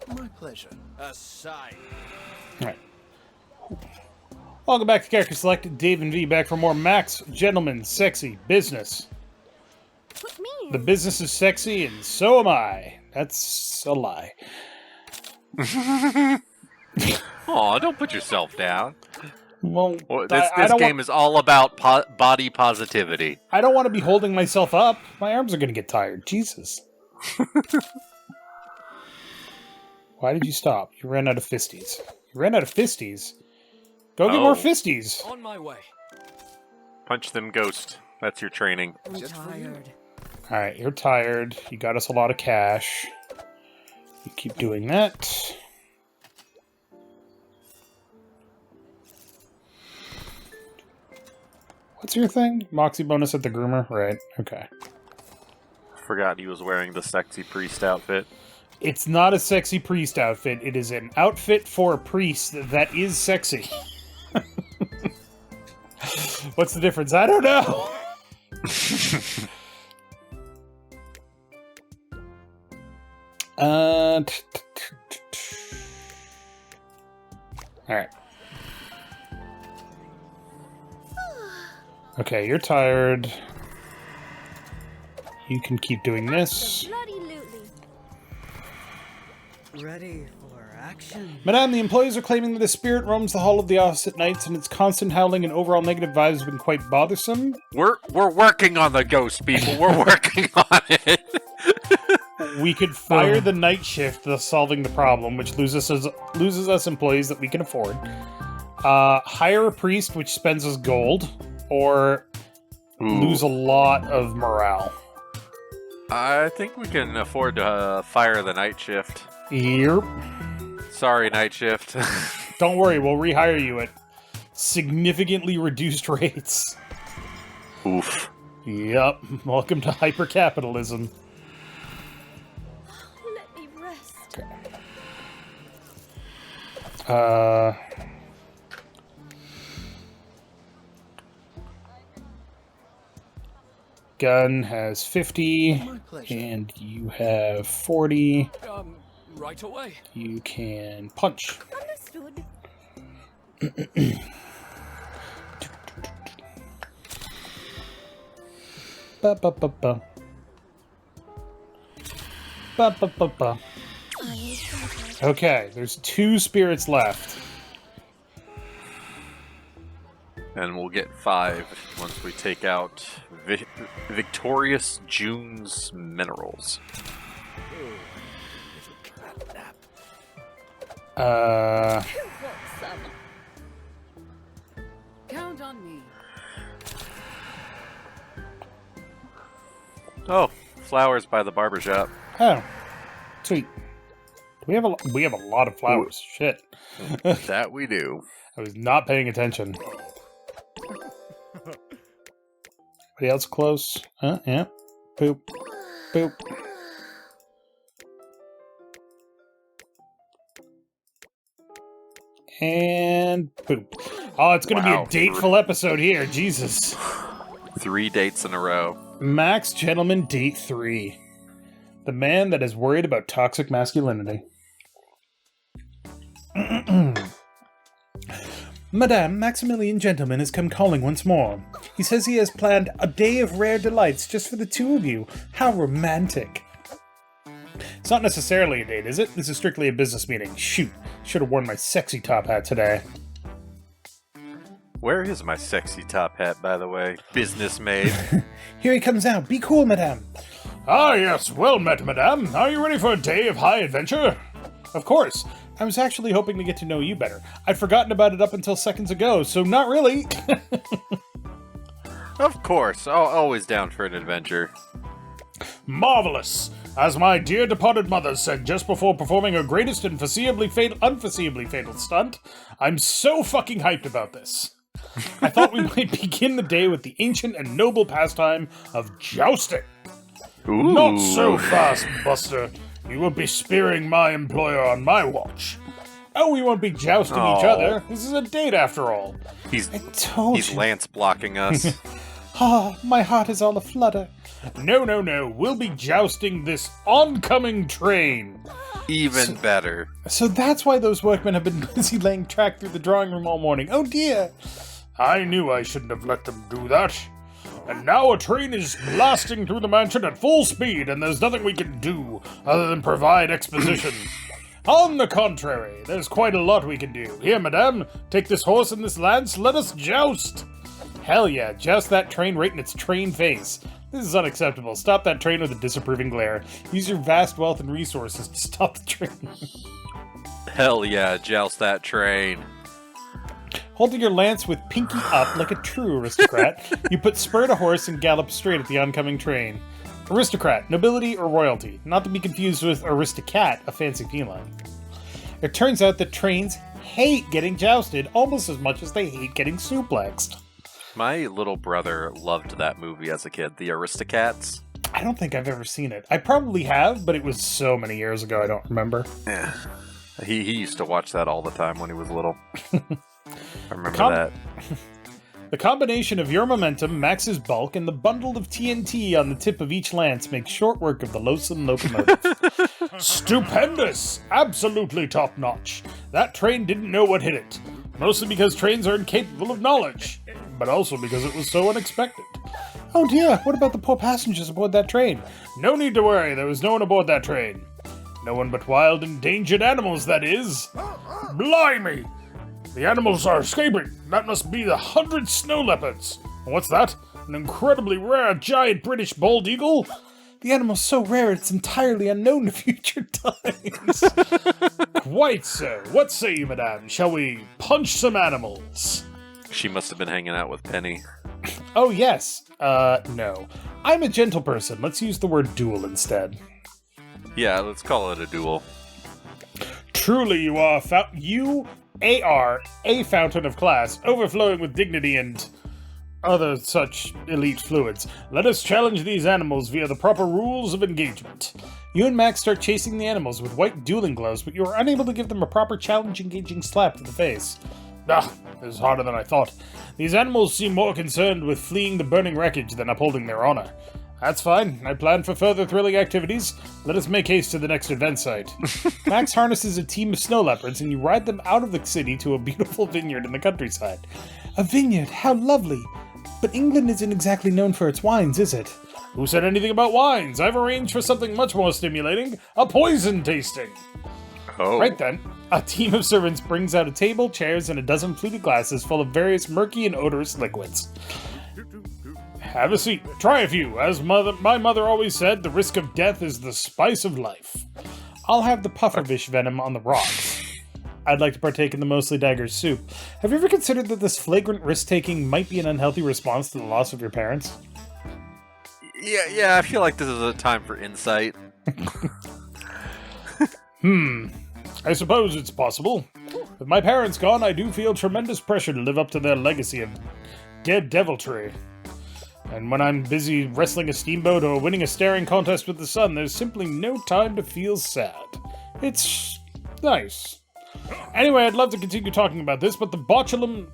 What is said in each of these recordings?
My pleasure. Aside. Alright. Welcome back to Character Select. Dave and V back for more Max Gentleman Sexy Business. Put me in. The business is sexy, and so am I. That's a lie. Aw, don't put yourself down. Well, This game is all about body positivity. I don't want to be holding myself up. My arms are going to get tired. Jesus. Why did you stop? You ran out of fisties. You ran out of fisties? Go get more fisties. On my way. Punch them, ghost. That's your training. I'm tired. Alright, you're tired. You got us a lot of cash. You keep doing that. What's your thing? Moxie bonus at the groomer? Right, okay. Forgot he was wearing the sexy priest outfit. It's not a sexy priest outfit. It is an outfit for a priest that is sexy. What's the difference? I don't know. Alright. Okay, you're tired. You can keep doing this. Ready for action. Madame, the employees are claiming that a spirit roams the hall of the office at nights, and its constant howling and overall negative vibes have been quite bothersome. We're working on the ghost, people. We're working on it. We could fire the night shift, thus solving the problem, which loses us employees that we can afford. Hire a priest, which spends us gold, or lose a lot of morale. I think we can afford to fire the night shift. Yep. Sorry, night shift. Don't worry, we'll rehire you at significantly reduced rates. Oof. Yep. Welcome to hypercapitalism. Let me rest. Okay. Gun has 50, My pleasure. and you have 40. Right away. You can punch. Understood. Ba ba ba ba. Ba ba ba ba. Okay, there's 2 spirits left. And we'll get 5 once we take out Victorious June's minerals. Count on me. Oh, flowers by the barber shop. Oh, sweet. We have a lot of flowers. Shit. That we do. I was not paying attention. Anybody else close? Yeah. Boop. Boop. And boop. Oh, it's going to be a dateful episode here. Jesus. 3 dates in a row. Max Gentleman Date 3. The man that is worried about toxic masculinity. Madame, Maximilian Gentleman has come calling once more. He says he has planned a day of rare delights just for the 2 of you. How romantic. It's not necessarily a date, is it? This is strictly a business meeting. Shoot, should have worn my sexy top hat today. Where is my sexy top hat, by the way? Business made. Here he comes out. Be cool, madame. Ah, yes. Well met, madame. Are you ready for a day of high adventure? Of course. I was actually hoping to get to know you better. I'd forgotten about it up until seconds ago, so not really. Of course. Always down for an adventure. Marvelous. As my dear departed mother said just before performing her greatest and unforeseeably fatal stunt, I'm so fucking hyped about this. I thought we might begin the day with the ancient and noble pastime of jousting. Ooh. Not so fast, Buster. You will be spearing my employer on my watch. Oh, we won't be jousting each other. This is a date after all. He's you. Lance blocking us. Ah, my heart is all aflutter. No. We'll be jousting this oncoming train. Even better. So that's why those workmen have been busy laying track through the drawing room all morning. Oh dear! I knew I shouldn't have let them do that. And now a train is blasting through the mansion at full speed, and there's nothing we can do other than provide exposition. On the contrary, there's quite a lot we can do. Here, madame, take this horse and this lance, let us joust! Hell yeah, joust that train right in its train face. This is unacceptable. Stop that train with a disapproving glare. Use your vast wealth and resources to stop the train. Hell yeah, joust that train. Holding your lance with pinky up like a true aristocrat, you put spur to horse and gallop straight at the oncoming train. Aristocrat, nobility or royalty, not to be confused with aristocat, a fancy feline. It turns out that trains hate getting jousted almost as much as they hate getting suplexed. My little brother loved that movie as a kid, The Aristocats. I don't think I've ever seen it. I probably have, but it was so many years ago I don't remember. Yeah. He used to watch that all the time when he was little. I remember that. The combination of your momentum, Max's bulk, and the bundle of TNT on the tip of each lance makes short work of the loathsome locomotive. Stupendous! Absolutely top-notch. That train didn't know what hit it. Mostly because trains are incapable of knowledge, but also because it was so unexpected. Oh dear, what about the poor passengers aboard that train? No need to worry, there was no one aboard that train. No one but wild, endangered animals, that is. Blimey! The animals are escaping. That must be the 100 snow leopards. And what's that? An incredibly rare giant British bald eagle? The animal's so rare it's entirely unknown to future times. Quite so. What say you, madame? Shall we punch some animals? She must have been hanging out with Penny. Oh yes. No. I'm a gentle person. Let's use the word duel instead. Yeah, let's call it a duel. Truly you are a fountain of class, overflowing with dignity and other such elite fluids. Let us challenge these animals via the proper rules of engagement. You and Max start chasing the animals with white dueling gloves, but you are unable to give them a proper challenge-engaging slap to the face. Ah, this is harder than I thought. These animals seem more concerned with fleeing the burning wreckage than upholding their honor. That's fine. I plan for further thrilling activities. Let us make haste to the next event site. Max harnesses a team of snow leopards and you ride them out of the city to a beautiful vineyard in the countryside. A vineyard, how lovely! But England isn't exactly known for its wines, is it? Who said anything about wines? I've arranged for something much more stimulating, a poison tasting. Oh. Right then, a team of servants brings out a table, chairs, and a dozen fluted glasses full of various murky and odorous liquids. Have a seat. Try a few. As my mother always said, the risk of death is the spice of life. I'll have the pufferfish venom on the rocks. I'd like to partake in the mostly dagger soup. Have you ever considered that this flagrant risk-taking might be an unhealthy response to the loss of your parents? Yeah, I feel like this is a time for insight. I suppose it's possible. With my parents gone, I do feel tremendous pressure to live up to their legacy of dead deviltry. And when I'm busy wrestling a steamboat or winning a staring contest with the sun, there's simply no time to feel sad. It's nice. Anyway, I'd love to continue talking about this, but the botulinum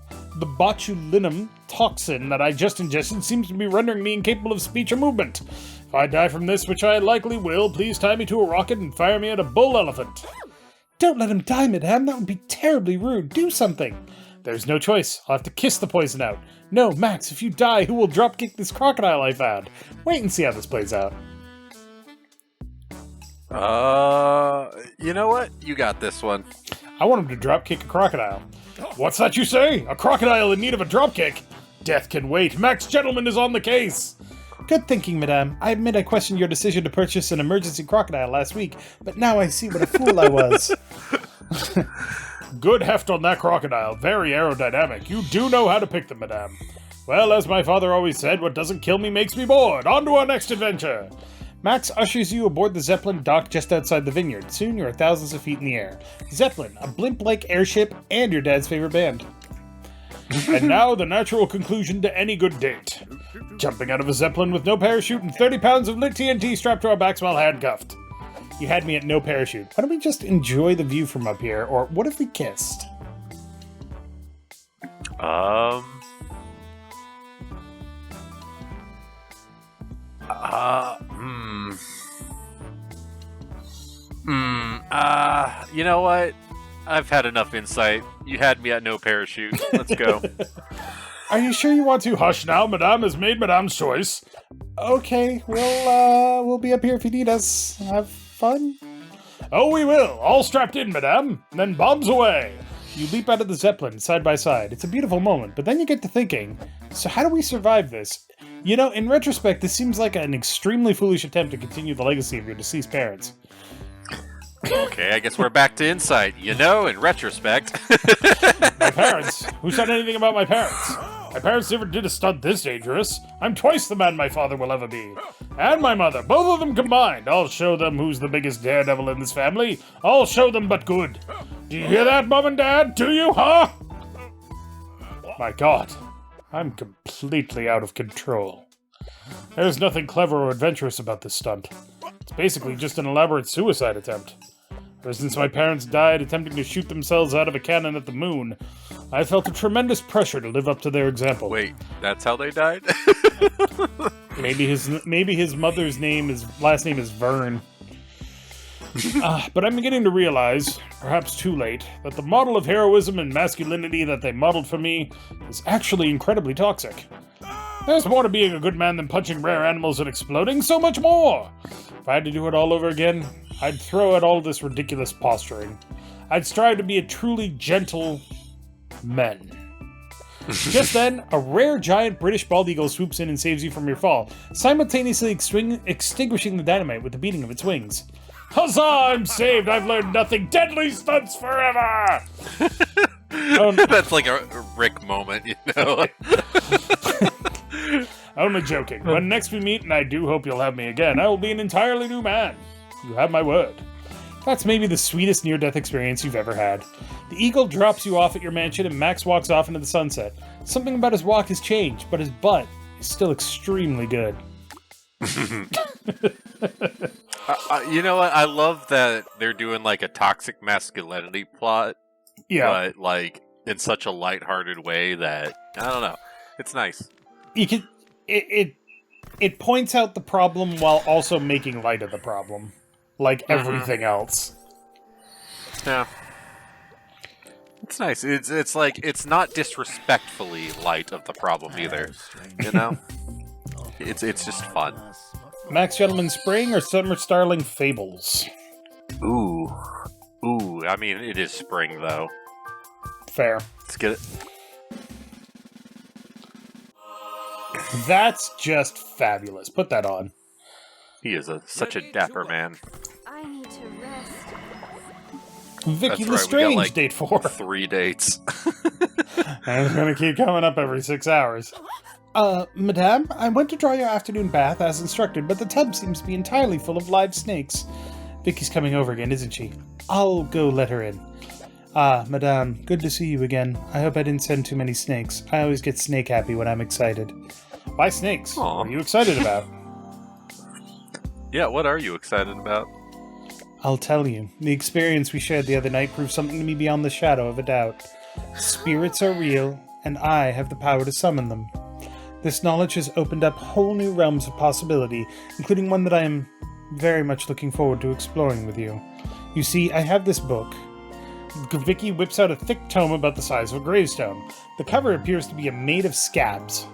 toxin that I just ingested seems to be rendering me incapable of speech or movement. If I die from this, which I likely will, please tie me to a rocket and fire me at a bull elephant. Don't let him die, madame. That would be terribly rude. Do something. There's no choice. I'll have to kiss the poison out. No, Max, if you die, who will dropkick this crocodile I found? Wait and see how this plays out. You know what? You got this one. I want him to dropkick a crocodile. What's that you say? A crocodile in need of a dropkick? Death can wait. Max Gentleman is on the case. Good thinking, madame. I admit I questioned your decision to purchase an emergency crocodile last week, but now I see what a fool I was. Good heft on that crocodile. Very aerodynamic. You do know how to pick them, madame. Well, as my father always said, what doesn't kill me makes me bored. On to our next adventure. Max ushers you aboard the Zeppelin docked just outside the vineyard. Soon you are thousands of feet in the air. Zeppelin, a blimp-like airship, and your dad's favorite band. And now the natural conclusion to any good date. Jumping out of a Zeppelin with no parachute and 30 pounds of lit TNT strapped to our backs while handcuffed. You had me at no parachute. Why don't we just enjoy the view from up here, or what if we kissed? You know what? I've had enough insight. You had me at no parachute. Let's go. Are you sure you want to? Hush now, Madame has made Madame's choice. Okay, we'll be up here if you need us. Have fun? Oh, we will. All strapped in, Madame. Then bombs away. You leap out of the Zeppelin, side by side. It's a beautiful moment, but then you get to thinking, so how do we survive this? You know, in retrospect, this seems like an extremely foolish attempt to continue the legacy of your deceased parents. Okay, I guess we're back to insight. You know, in retrospect. My parents? Who said anything about my parents? My parents never did a stunt this dangerous. I'm twice the man my father will ever be. And my mother, both of them combined. I'll show them who's the biggest daredevil in this family. I'll show them but good. Do you hear that, Mom and Dad? Do you, huh? My God, I'm completely out of control. There's nothing clever or adventurous about this stunt. It's basically just an elaborate suicide attempt. Ever since my parents died attempting to shoot themselves out of a cannon at the moon, I felt a tremendous pressure to live up to their example. Wait, that's how they died? Maybe his mother's last name is Vern. But I'm beginning to realize, perhaps too late, that the model of heroism and masculinity that they modeled for me is actually incredibly toxic. There's more to being a good man than punching rare animals and exploding, so much more! If I had to do it all over again, I'd throw out all this ridiculous posturing. I'd strive to be a truly gentle man. Just then, a rare giant British bald eagle swoops in and saves you from your fall, simultaneously extinguishing the dynamite with the beating of its wings. Huzzah! I'm saved! I've learned nothing! Deadly stunts forever! That's like a Rick moment, you know? Only joking. When next we meet, and I do hope you'll have me again, I will be an entirely new man. You have my word. That's maybe the sweetest near-death experience you've ever had. The eagle drops you off at your mansion, and Max walks off into the sunset. Something about his walk has changed, but his butt is still extremely good. You know what? I love that they're doing like a toxic masculinity plot. Yeah. But like in such a lighthearted way that, I don't know. It's nice. You can it points out the problem while also making light of the problem, like everything else. Yeah, it's nice. It's like it's not disrespectfully light of the problem either. You know, it's just fun. Max Gentleman Spring or Summer Starling Fables? Ooh. I mean, it is spring though. Fair. Let's get it. That's just fabulous. Put that on. He is such a dapper man. I need to rest. Vicky That's right, Lestrange, we got, like, date 4. 3 dates. And it's gonna keep coming up every 6 hours. Madame, I went to draw your afternoon bath as instructed, but the tub seems to be entirely full of live snakes. Vicky's coming over again, isn't she? I'll go let her in. Madame, good to see you again. I hope I didn't send too many snakes. I always get snake happy when I'm excited. Why snakes? Aw. What are you excited about? Yeah, what are you excited about? I'll tell you. The experience we shared the other night proved something to me beyond the shadow of a doubt. Spirits are real, and I have the power to summon them. This knowledge has opened up whole new realms of possibility, including one that I am very much looking forward to exploring with you. You see, I have this book. Vicky whips out a thick tome about the size of a gravestone. The cover appears to be made of scabs.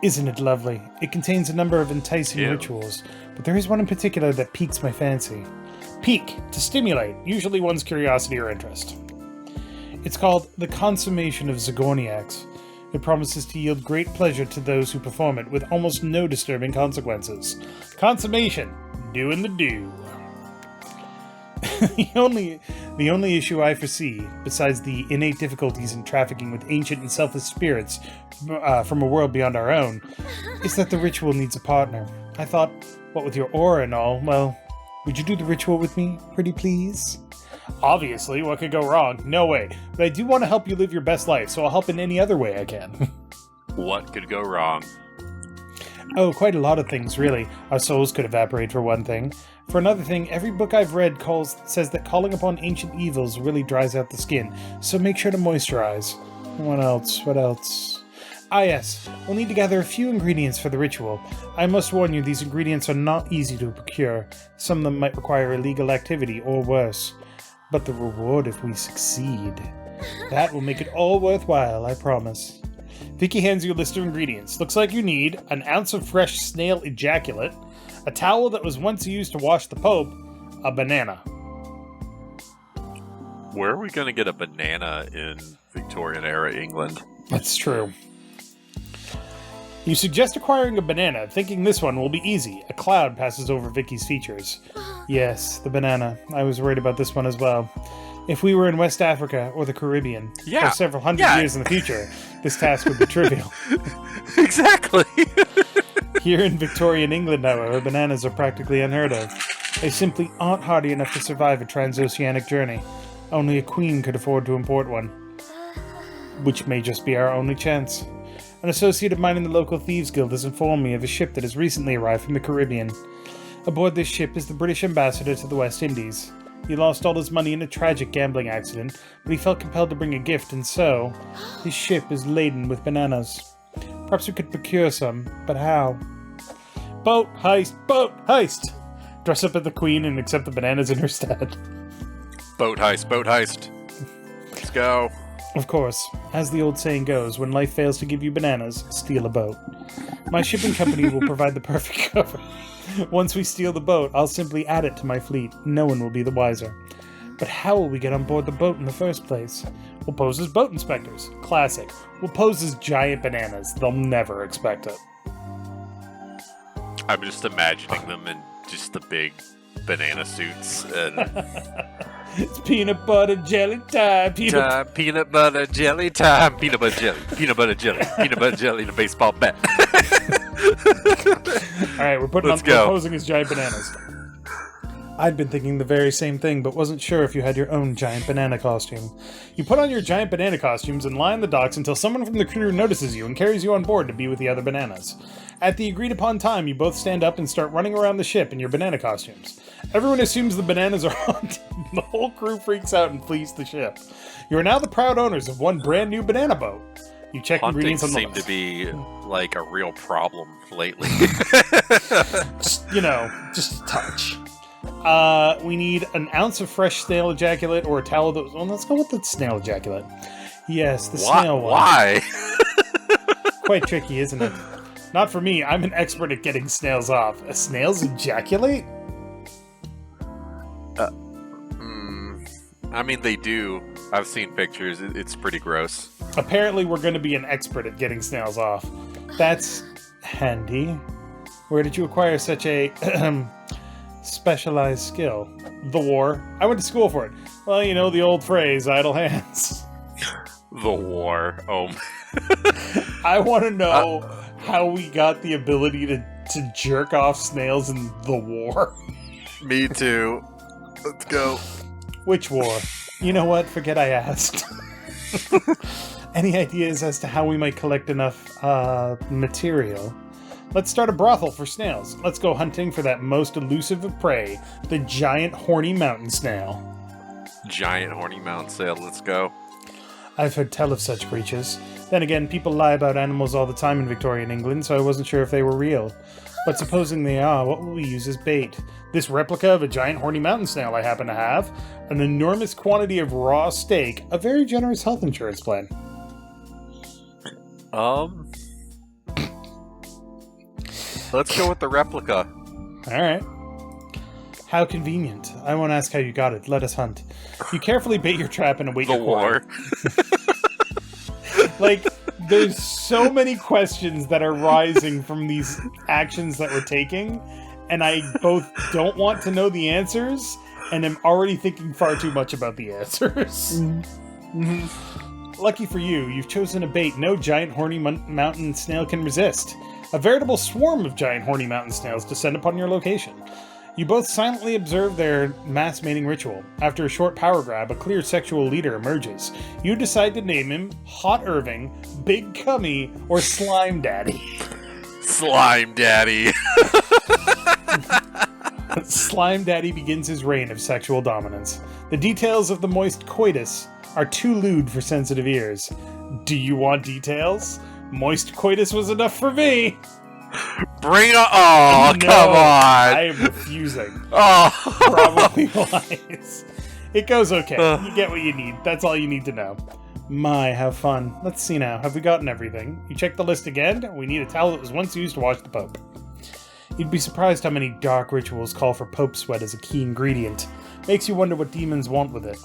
Isn't it lovely? It contains a number of enticing rituals, but there is one in particular that piques my fancy. Pique, to stimulate, usually one's curiosity or interest. It's called The Consummation of Zagorniacs. It promises to yield great pleasure to those who perform it with almost no disturbing consequences. Consummation. Doing the do. The only issue I foresee, besides the innate difficulties in trafficking with ancient and selfless spirits from a world beyond our own, is that the ritual needs a partner. I thought, what with your aura and all, well, would you do the ritual with me, pretty please? Obviously, what could go wrong? No way. But I do want to help you live your best life, so I'll help in any other way I can. What could go wrong? Oh, quite a lot of things, really. Our souls could evaporate, for one thing. For another thing, every book I've read says that calling upon ancient evils really dries out the skin, so make sure to moisturize. What else? Ah yes, we'll need to gather a few ingredients for the ritual. I must warn you, these ingredients are not easy to procure. Some of them might require illegal activity, or worse. But the reward if we succeed. That will make it all worthwhile, I promise. Vicky hands you a list of ingredients. Looks like you need an ounce of fresh snail ejaculate, a towel that was once used to wash the Pope, a banana. Where are we going to get a banana in Victorian-era England? That's true. You suggest acquiring a banana, thinking this one will be easy. A cloud passes over Vicky's features. Yes, the banana. I was worried about this one as well. If we were in West Africa or the Caribbean, or several hundred years in the future, this task would be trivial. Exactly! Here in Victorian England, however, bananas are practically unheard of. They simply aren't hardy enough to survive a transoceanic journey. Only a queen could afford to import one. Which may just be our only chance. An associate of mine in the local Thieves Guild has informed me of a ship that has recently arrived from the Caribbean. Aboard this ship is the British ambassador to the West Indies. He lost all his money in a tragic gambling accident, but he felt compelled to bring a gift, and so his ship is laden with bananas. Perhaps we could procure some, but how? Boat heist! Boat heist! Dress up as the queen and accept the bananas in her stead. Boat heist, boat heist. Let's go. Of course, as the old saying goes, when life fails to give you bananas, steal a boat. My shipping company will provide the perfect cover. Once we steal the boat, I'll simply add it to my fleet. No one will be the wiser. But how will we get on board the boat in the first place? We'll pose as boat inspectors. Classic. We'll pose as giant bananas. They'll never expect it. I'm just imagining them in just the big banana suits and It's peanut butter jelly time. peanut butter jelly time. Peanut butter jelly. Peanut butter jelly. Peanut butter jelly and a baseball bat. Alright, we're posing as giant bananas. I'd been thinking the very same thing, but wasn't sure if you had your own giant banana costume. You put on your giant banana costumes and lie on the docks until someone from the crew notices you and carries you on board to be with the other bananas. At the agreed upon time, you both stand up and start running around the ship in your banana costumes. Everyone assumes the bananas are haunted. The whole crew freaks out and flees the ship. You are now the proud owners of one brand new banana boat. You check Hauntings ingredients on the seem list. to be like a real problem lately. Just a touch. We need an ounce of fresh snail ejaculate or a towel that was... Well, let's go with the snail ejaculate. Yes, the snail one. Why? Quite tricky, isn't it? Not for me. I'm an expert at getting snails off. A snail's ejaculate? I mean, they do. I've seen pictures. It's pretty gross. Apparently, we're going to be an expert at getting snails off. That's handy. Where did you acquire such a specialized skill? The war. I went to school for it. Well, you know the old phrase, idle hands. The war. Oh. I want to know how we got the ability to jerk off snails in the war. Me too. Let's go. Which war? You know what? Forget I asked. Any ideas as to how we might collect enough material? Let's start a brothel for snails. Let's go hunting for that most elusive of prey, the giant horny mountain snail. Giant horny mountain snail. Let's go. I've heard tell of such creatures. Then again, people lie about animals all the time in Victorian England, so I wasn't sure if they were real. But supposing they are, what will we use as bait? This replica of a giant horny mountain snail I happen to have, an enormous quantity of raw steak, a very generous health insurance plan. Let's go with the replica. Alright. How convenient. I won't ask how you got it. Let us hunt. You carefully bait your trap and await The your quarry. war. Like, there's so many questions that are rising from these actions that we're taking, and I both don't want to know the answers, and am already thinking far too much about the answers. Lucky for you, you've chosen a bait no giant horny mountain snail can resist. A veritable swarm of giant horny mountain snails descend upon your location. You both silently observe their mass mating ritual. After a short power grab, a clear sexual leader emerges. You decide to name him Hot Irving, Big Cummy, or Slime Daddy. Slime Daddy. Slime Daddy begins his reign of sexual dominance. The details of the moist coitus are too lewd for sensitive ears. Do you want details? Moist coitus was enough for me. Bring it! Oh, No, come on! I am refusing. Oh, Probably wise. It goes okay. You get what you need. That's all you need to know. My, have fun. Let's see now. Have we gotten everything? You check the list again? We need a towel that was once used to wash the Pope. You'd be surprised how many dark rituals call for Pope sweat as a key ingredient. Makes you wonder what demons want with it.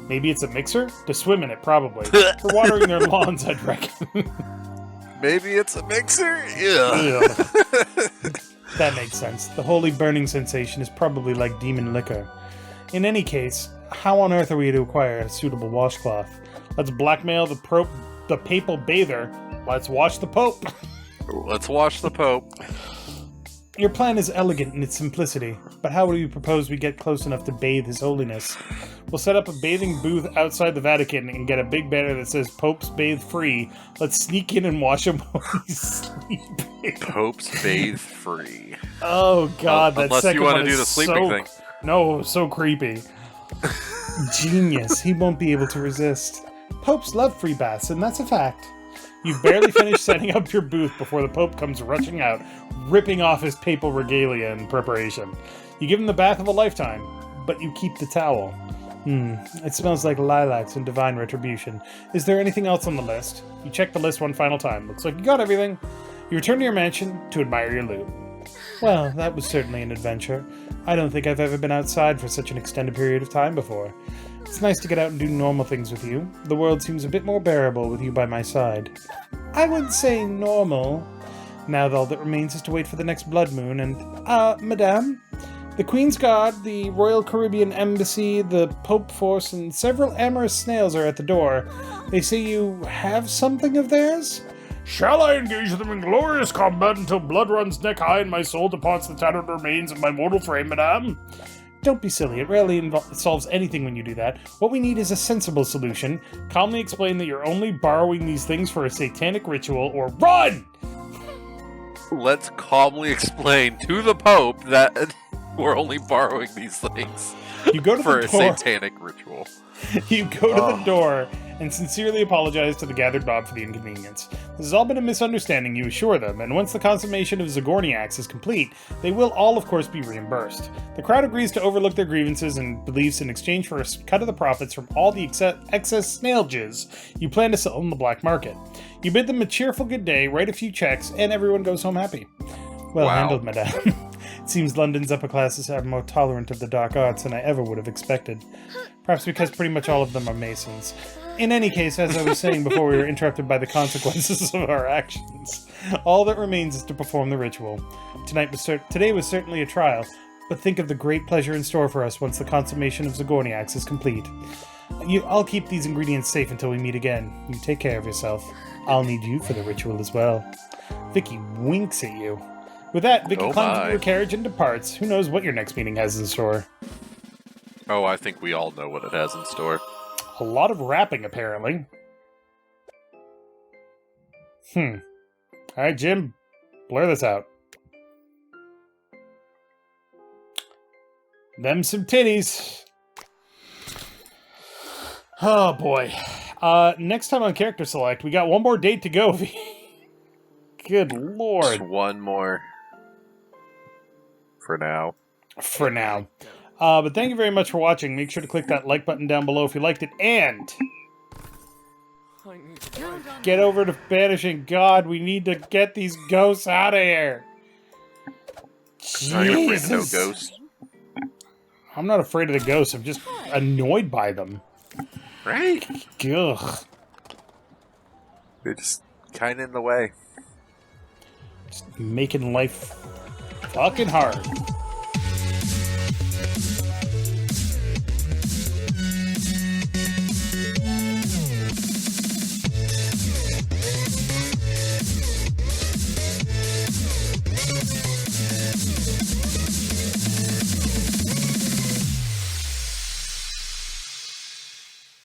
Maybe it's a mixer? To swim in it, probably. For watering their lawns, I'd reckon. maybe it's a mixer? Yeah. Ugh. That makes sense. The holy burning sensation is probably like demon liquor. In any case, how on earth are we to acquire a suitable washcloth? Let's blackmail the papal bather. Let's wash the Pope. Let's wash the Pope. Your plan is elegant in its simplicity, but how do you propose we get close enough to bathe His Holiness? We'll set up a bathing booth outside the Vatican and get a big banner that says Popes Bathe Free. Let's sneak in and wash him while he's sleeping. Popes bathe free. Oh god, that Unless second you want one to do is the sleeping so, thing. No, so creepy. Genius. He won't be able to resist. Popes love free baths, and that's a fact. You've barely finished setting up your booth before the Pope comes rushing out, ripping off his papal regalia in preparation. You give him the bath of a lifetime, but you keep the towel. It smells like lilacs and divine retribution. Is there anything else on the list? You check the list one final time. Looks like you got everything. You return to your mansion to admire your loot. Well, that was certainly an adventure. I don't think I've ever been outside for such an extended period of time before. It's nice to get out and do normal things with you. The world seems a bit more bearable with you by my side. I wouldn't say normal. Now all that remains is to wait for the next blood moon and, madame? The Queen's Guard, the Royal Caribbean Embassy, the Pope Force, and several amorous snails are at the door. They say you have something of theirs? Shall I engage them in glorious combat until blood runs neck high and my soul departs the tattered remains of my mortal frame, madame? Don't be silly. It rarely solves anything when you do that. What we need is a sensible solution. Calmly explain that you're only borrowing these things for a satanic ritual, or run! Let's calmly explain to the Pope that we're only borrowing these things You go to for the a door. satanic ritual. You go to the door and sincerely apologize to the gathered mob for the inconvenience. This has all been a misunderstanding, you assure them, and once the consummation of Zagorniax is complete, they will all, of course, be reimbursed. The crowd agrees to overlook their grievances and beliefs in exchange for a cut of the profits from all the excess snail jizz you plan to sell on the black market. You bid them a cheerful good day, write a few checks, and everyone goes home happy. Well Wow. handled, madame. It seems London's upper classes are more tolerant of the dark arts than I ever would have expected. Perhaps because pretty much all of them are Masons. In any case, as I was saying before we were interrupted by the consequences of our actions, all that remains is to perform the ritual. Today was certainly a trial, but think of the great pleasure in store for us once the consummation of Zagorniax is complete. I'll keep these ingredients safe until we meet again. You take care of yourself. I'll need you for the ritual as well. Vicky winks at you. With that, Vicky Oh climbs my. into her carriage and departs. Who knows what your next meeting has in store? Oh, I think we all know what it has in store. A lot of rapping, apparently. Alright, Jim. Blur this out. Them some titties. Oh, boy. Next time on Character Select, we got one more date to go. Good Just lord. one more. For now. For now. But thank you very much for watching. Make sure to click that like button down below if you liked it. And get over to Banishing God. We need to get these ghosts out of here. Are you afraid of no Jesus. ghosts? I'm not afraid of the ghosts. I'm just annoyed by them. Right? Ugh. They're just kind of in the way. Just making life fucking hard.